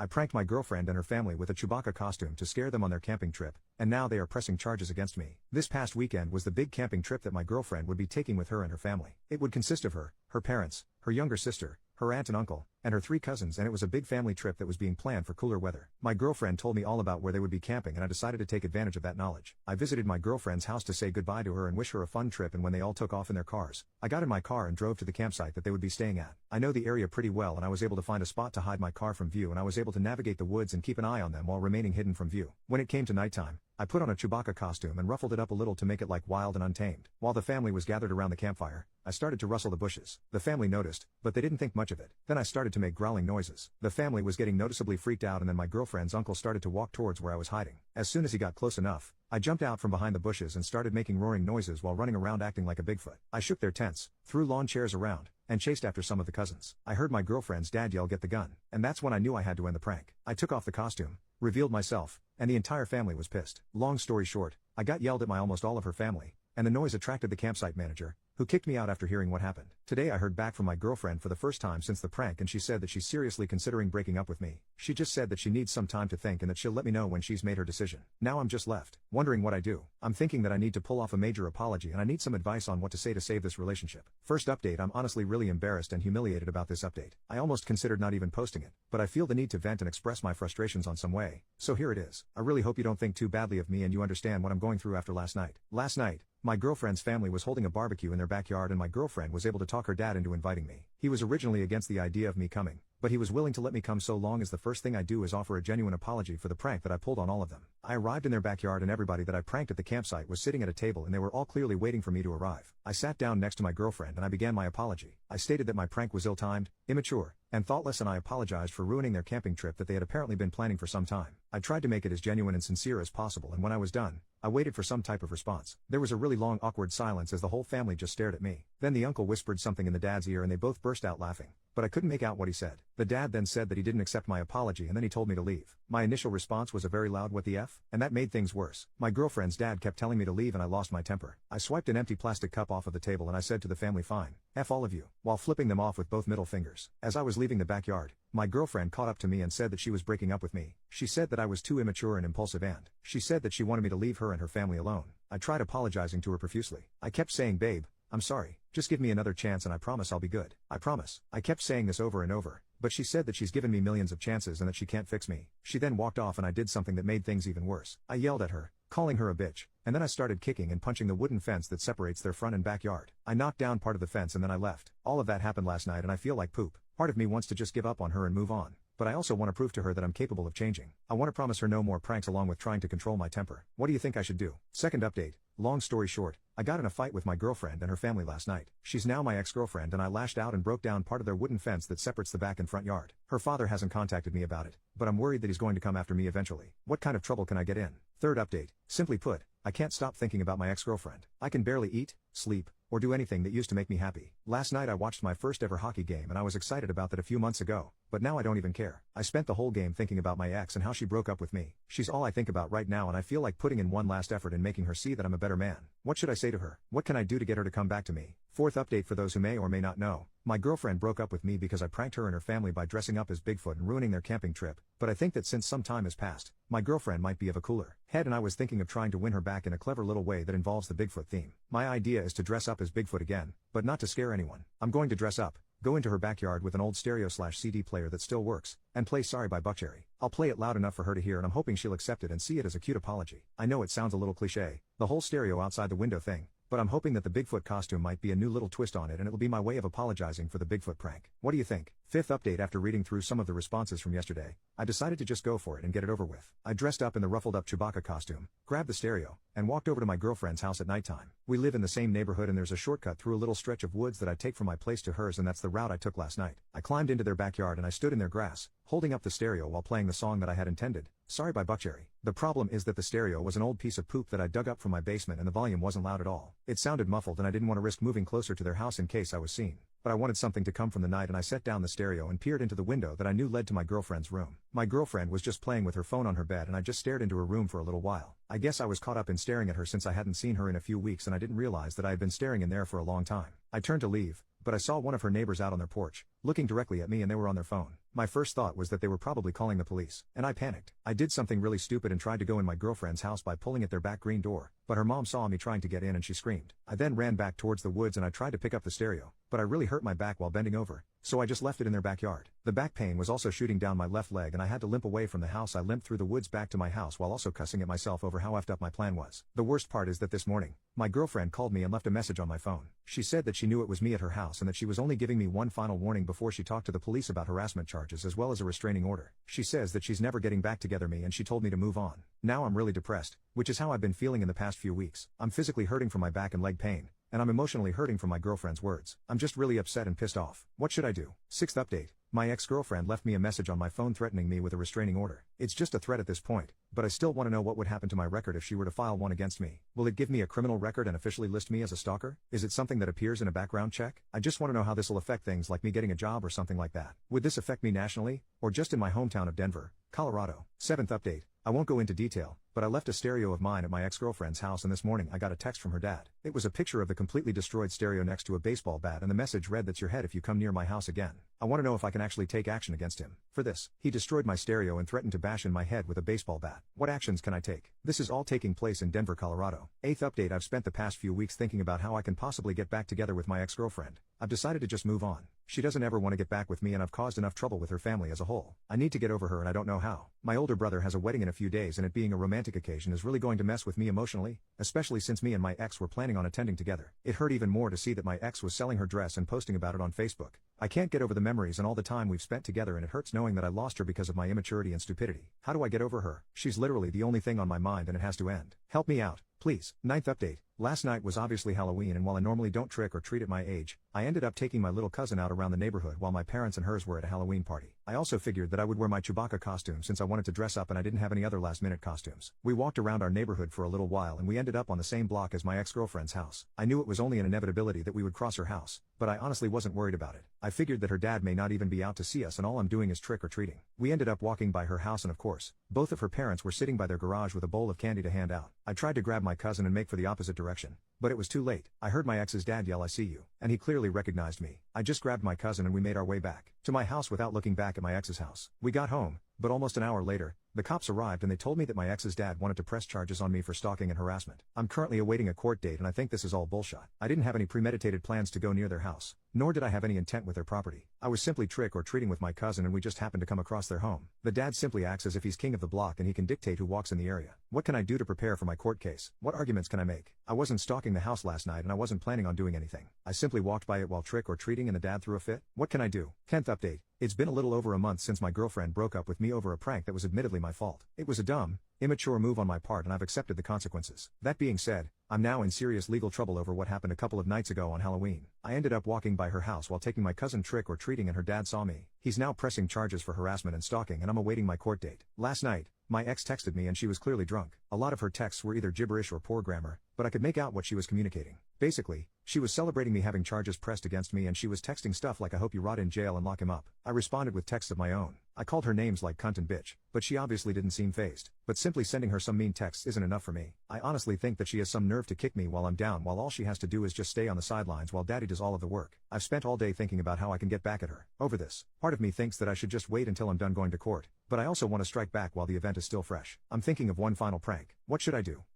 I pranked my girlfriend and her family with a Chewbacca costume to scare them on their camping trip, and now they are pressing charges against me. This past weekend was the big camping trip that my girlfriend would be taking with her and her family. It would consist of her parents, her younger sister, her aunt and uncle, and her 3 cousins, and it was a big family trip that was being planned for cooler weather. My girlfriend told me all about where they would be camping, and I decided to take advantage of that knowledge. I visited my girlfriend's house to say goodbye to her and wish her a fun trip, and when they all took off in their cars, I got in my car and drove to the campsite that they would be staying at. I know the area pretty well, and I was able to find a spot to hide my car from view, and I was able to navigate the woods and keep an eye on them while remaining hidden from view. When it came to nighttime, I put on a Chewbacca costume and ruffled it up a little to make it like wild and untamed. While the family was gathered around the campfire, I started to rustle the bushes. The family noticed, but they didn't think much of it. Then I started to make growling noises. The family was getting noticeably freaked out, and then my girlfriend's uncle started to walk towards where I was hiding. As soon as he got close enough, I jumped out from behind the bushes and started making roaring noises while running around acting like a Bigfoot. I shook their tents, threw lawn chairs around, and chased after some of the cousins. I heard my girlfriend's dad yell, "Get the gun," and that's when I knew I had to end the prank. I took off the costume, revealed myself, and the entire family was pissed. Long story short, I got yelled at by almost all of her family, and the noise attracted the campsite manager, who kicked me out after hearing what happened. Today I heard back from my girlfriend for the first time since the prank, and she said that she's seriously considering breaking up with me. She just said that she needs some time to think and that she'll let me know when she's made her decision. Now I'm just left, wondering what I do. I'm thinking that I need to pull off a major apology, and I need some advice on what to say to save this relationship. First update: I'm honestly really embarrassed and humiliated about this update. I almost considered not even posting it, but I feel the need to vent and express my frustrations on some way, so here it is. I really hope you don't think too badly of me and you understand what I'm going through after last night. Last night, my girlfriend's family was holding a barbecue in their backyard, and my girlfriend was able to talk her dad into inviting me. He was originally against the idea of me coming, but he was willing to let me come so long as the first thing I do is offer a genuine apology for the prank that I pulled on all of them. I arrived in their backyard, and everybody that I pranked at the campsite was sitting at a table, and they were all clearly waiting for me to arrive. I sat down next to my girlfriend and I began my apology. I stated that my prank was ill-timed, immature, and thoughtless, and I apologized for ruining their camping trip that they had apparently been planning for some time. I tried to make it as genuine and sincere as possible, and when I was done, I waited for some type of response. There was a really long awkward silence as the whole family just stared at me. Then the uncle whispered something in the dad's ear and they both burst out laughing, but I couldn't make out what he said. The dad then said that he didn't accept my apology, and then he told me to leave. My initial response was a very loud "What the F?" and that made things worse. My girlfriend's dad kept telling me to leave, and I lost my temper. I swiped an empty plastic cup off of the table and I said to the family, "Fine, F all of you," while flipping them off with both middle fingers. As I was leaving the backyard, my girlfriend caught up to me and said that she was breaking up with me. She said that I was too immature and impulsive, and she said that she wanted me to leave her and her family alone. I tried apologizing to her profusely. I kept saying, "Babe, I'm sorry, just give me another chance and I promise I'll be good. I promise." I kept saying this over and over, but she said that she's given me millions of chances and that she can't fix me. She then walked off, and I did something that made things even worse. I yelled at her, calling her a bitch, and then I started kicking and punching the wooden fence that separates their front and backyard. I knocked down part of the fence and then I left. All of that happened last night, and I feel like poop. Part of me wants to just give up on her and move on, but I also want to prove to her that I'm capable of changing. I want to promise her no more pranks along with trying to control my temper. What do you think I should do? Second update: long story short, I got in a fight with my girlfriend and her family last night. She's now my ex-girlfriend, and I lashed out and broke down part of their wooden fence that separates the back and front yard. Her father hasn't contacted me about it, but I'm worried that he's going to come after me eventually. What kind of trouble can I get in? Third update: simply put, I can't stop thinking about my ex-girlfriend. I can barely eat, sleep, or do anything that used to make me happy. Last night I watched my first ever hockey game, and I was excited about that a few months ago, but now I don't even care. I spent the whole game thinking about my ex and how she broke up with me. She's all I think about right now, and I feel like putting in one last effort in making her see that I'm a better man. What should I say to her? What can I do to get her to come back to me? Fourth update: for those who may or may not know, my girlfriend broke up with me because I pranked her and her family by dressing up as Bigfoot and ruining their camping trip, but I think that since some time has passed, my girlfriend might be of a cooler head, and I was thinking of trying to win her back in a clever little way that involves the Bigfoot theme. My idea is to dress up as Bigfoot again, but not to scare anyone. I'm going to dress up, go into her backyard with an old stereo/CD player that still works, and play Sorry by Buckcherry. I'll play it loud enough for her to hear, and I'm hoping she'll accept it and see it as a cute apology. I know it sounds a little cliche, the whole stereo outside the window thing, but I'm hoping that the Bigfoot costume might be a new little twist on it, and it'll be my way of apologizing for the Bigfoot prank. What do you think? Fifth update: after reading through some of the responses from yesterday, I decided to just go for it and get it over with. I dressed up in the ruffled up Chewbacca costume, grabbed the stereo, and walked over to my girlfriend's house at nighttime. We live in the same neighborhood, and there's a shortcut through a little stretch of woods that I take from my place to hers, and that's the route I took last night. I climbed into their backyard and I stood in their grass, holding up the stereo while playing the song that I had intended, Sorry by Buckcherry. The problem is that the stereo was an old piece of poop that I dug up from my basement, and the volume wasn't loud at all. It sounded muffled, and I didn't want to risk moving closer to their house in case I was seen. But I wanted something to come from the night, and I set down the stereo and peered into the window that I knew led to my girlfriend's room. My girlfriend was just playing with her phone on her bed, and I just stared into her room for a little while. I guess I was caught up in staring at her since I hadn't seen her in a few weeks, and I didn't realize that I had been staring in there for a long time. I turned to leave, but I saw one of her neighbors out on their porch, looking directly at me, and they were on their phone. My first thought was that they were probably calling the police, and I panicked. I did something really stupid and tried to go in my girlfriend's house by pulling at their back green door, but her mom saw me trying to get in and she screamed. I then ran back towards the woods and I tried to pick up the stereo, but I really hurt my back while bending over, so I just left it in their backyard. The back pain was also shooting down my left leg and I had to limp away from the house. I limped through the woods back to my house while also cussing at myself over how effed up my plan was. The worst part is that this morning, my girlfriend called me and left a message on my phone. She said that she knew it was me at her house and that she was only giving me one final warning before she talked to the police about harassment charges as well as a restraining order. She says that she's never getting back together me and she told me to move on. Now I'm really depressed, which is how I've been feeling in the past few weeks. I'm physically hurting from my back and leg pain, and I'm emotionally hurting from my girlfriend's words. I'm just really upset and pissed off. What should I do? 6th update. My ex-girlfriend left me a message on my phone threatening me with a restraining order. It's just a threat at this point, but I still want to know what would happen to my record if she were to file one against me. Will it give me a criminal record and officially list me as a stalker? Is it something that appears in a background check? I just want to know how this will affect things like me getting a job or something like that. Would this affect me nationally, or just in my hometown of Denver, Colorado? 7th update. I won't go into detail, but I left a stereo of mine at my ex-girlfriend's house and this morning I got a text from her dad. It was a picture of the completely destroyed stereo next to a baseball bat and the message read, "That's your head if you come near my house again." I want to know if I can actually take action against him. For this, he destroyed my stereo and threatened to bash in my head with a baseball bat. What actions can I take? This is all taking place in Denver, Colorado. 8th update. I've spent the past few weeks thinking about how I can possibly get back together with my ex-girlfriend. I've decided to just move on. She doesn't ever want to get back with me and I've caused enough trouble with her family as a whole. I need to get over her and I don't know how. My older brother has a wedding in a few days and it being a romantic occasion is really going to mess with me emotionally, especially since me and my ex were planning on attending together. It hurt even more to see that my ex was selling her dress and posting about it on Facebook. I can't get over the memories and all the time we've spent together and it hurts knowing that I lost her because of my immaturity and stupidity. How do I get over her? She's literally the only thing on my mind and it has to end. Help me out, please. 9th update. Last night was obviously Halloween and while I normally don't trick or treat at my age, I ended up taking my little cousin out around the neighborhood while my parents and hers were at a Halloween party. I also figured that I would wear my Chewbacca costume since I wanted to dress up and I didn't have any other last-minute costumes. We walked around our neighborhood for a little while and we ended up on the same block as my ex-girlfriend's house. I knew it was only an inevitability that we would cross her house, but I honestly wasn't worried about it. I figured that her dad may not even be out to see us and all I'm doing is trick or treating. We ended up walking by her house and of course, both of her parents were sitting by their garage with a bowl of candy to hand out. I tried to grab my cousin and make for the opposite direction, but it was too late. I heard my ex's dad yell, "I see you," and he clearly recognized me. I just grabbed my cousin and we made our way back to my house without looking back at my ex's house. We got home, but almost an hour later, the cops arrived and they told me that my ex's dad wanted to press charges on me for stalking and harassment. I'm currently awaiting a court date and I think this is all bullshit. I didn't have any premeditated plans to go near their house, nor did I have any intent with their property. I was simply trick or treating with my cousin and we just happened to come across their home. The dad simply acts as if he's king of the block and he can dictate who walks in the area. What can I do to prepare for my court case? What arguments can I make? I wasn't stalking the house last night and I wasn't planning on doing anything. I simply walked by it while trick or treating and the dad threw a fit. What can I do? 10th update. It's been a little over a month since my girlfriend broke up with me over a prank that was admittedly my fault. It was a dumb, immature move on my part and I've accepted the consequences. That being said, I'm now in serious legal trouble over what happened a couple of nights ago on Halloween. I ended up walking by her house while taking my cousin trick or treating and her dad saw me. He's now pressing charges for harassment and stalking and I'm awaiting my court date. Last night, my ex texted me and she was clearly drunk. A lot of her texts were either gibberish or poor grammar, but I could make out what she was communicating. Basically, she was celebrating me having charges pressed against me and she was texting stuff like "I hope you rot in jail and lock him up." I responded with texts of my own. I called her names like cunt and bitch, but she obviously didn't seem fazed. But simply sending her some mean texts isn't enough for me. I honestly think that she has some nerve to kick me while I'm down while all she has to do is just stay on the sidelines while daddy does all of the work. I've spent all day thinking about how I can get back at her over this. Part of me thinks that I should just wait until I'm done going to court, but I also want to strike back while the event is still fresh. I'm thinking of one final prank. What should I do?